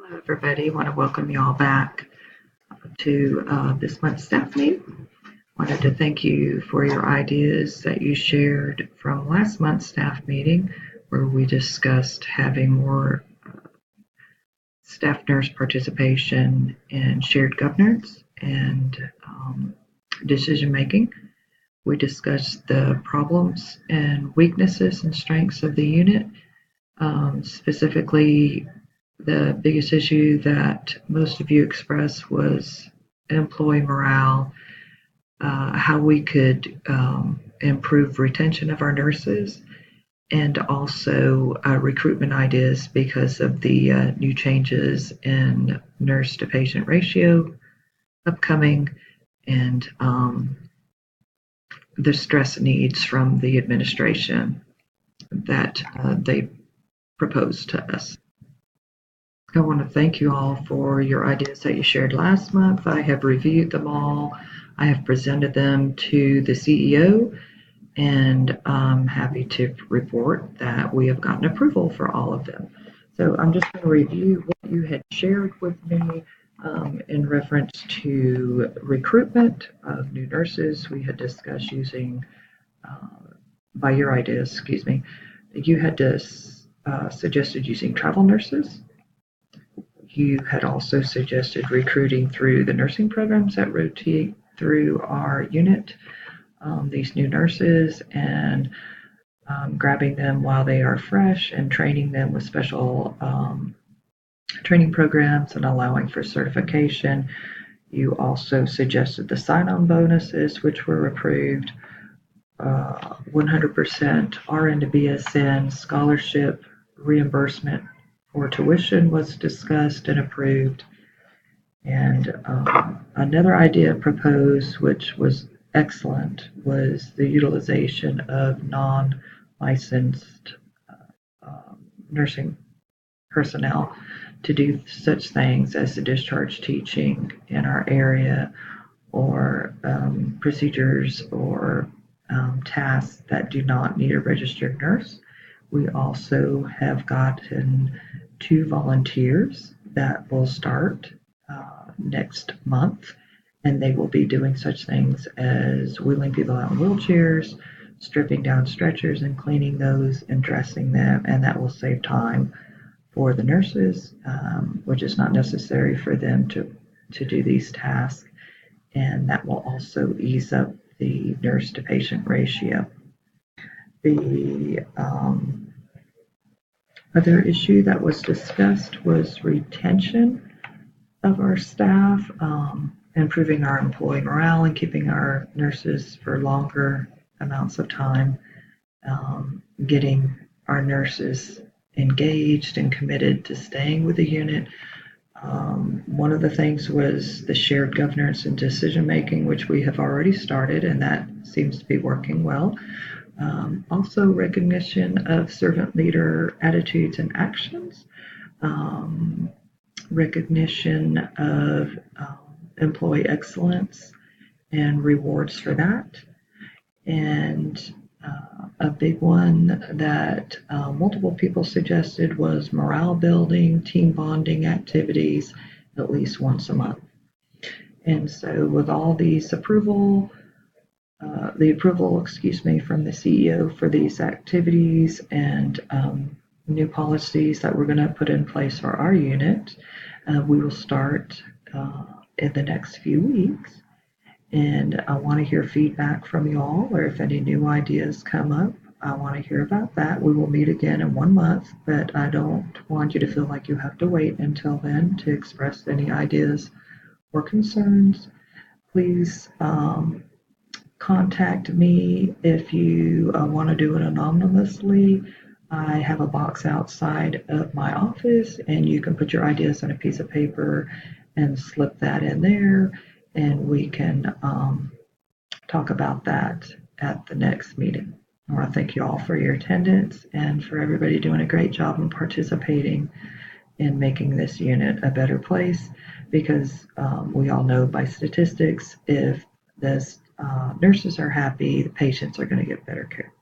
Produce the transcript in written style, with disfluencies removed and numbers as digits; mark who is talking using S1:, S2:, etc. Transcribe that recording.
S1: Hello, everybody. I want to welcome you all back to this month's staff meeting. Wanted to thank you for your ideas that you shared from last month's staff meeting, where we discussed having more staff nurse participation in shared governance and decision making. We discussed the problems and weaknesses and strengths of the unit, specifically the biggest issue that most of you expressed was employee morale, how we could improve retention of our nurses, and also recruitment ideas because of the new changes in nurse to patient ratio upcoming and the stress needs from the administration that they proposed to us. I want to thank you all for your ideas that you shared last month. I have reviewed them all. I have presented them to the CEO, and I'm happy to report that we have gotten approval for all of them. So I'm just going to review what you had shared with me in reference to recruitment of new nurses. We had discussed using, by your ideas, excuse me, you had suggested using travel nurses. You had also suggested recruiting through the nursing programs that rotate through our unit, these new nurses, and grabbing them while they are fresh and training them with special training programs and allowing for certification. You also suggested the sign-on bonuses, which were approved, 100% RN to BSN scholarship reimbursement for tuition was discussed and approved. And another idea proposed, which was excellent, was the utilization of non-licensed nursing personnel to do such things as the discharge teaching in our area, or procedures or tasks that do not need a registered nurse. We also have gotten 2 volunteers that will start next month, and they will be doing such things as wheeling people out in wheelchairs, stripping down stretchers and cleaning those and dressing them, and that will save time for the nurses, which is not necessary for them to do these tasks, and that will also ease up the nurse to patient ratio. The other issue that was discussed was retention of our staff, improving our employee morale and keeping our nurses for longer amounts of time, getting our nurses engaged and committed to staying with the unit. One of the things was the shared governance and decision making, which we have already started, and that seems to be working well. Also recognition of servant leader attitudes and actions, recognition of employee excellence and rewards for that. And a big one that multiple people suggested was morale building, team bonding activities at least once a month. And so with all these the approval, from the CEO for these activities and new policies that we're going to put in place for our unit, we will start in the next few weeks. And I want to hear feedback from you all, or if any new ideas come up, I want to hear about that. We will meet again in 1 month, but I don't want you to feel like you have to wait until then to express any ideas or concerns. Please contact me if you want to do it anonymously. I have a box outside of my office, and you can put your ideas on a piece of paper and slip that in there, and we can talk about that at the next meeting. I want to thank you all for your attendance and for everybody doing a great job in participating in making this unit a better place, because we all know by statistics, if the nurses are happy, the patients are going to get better care.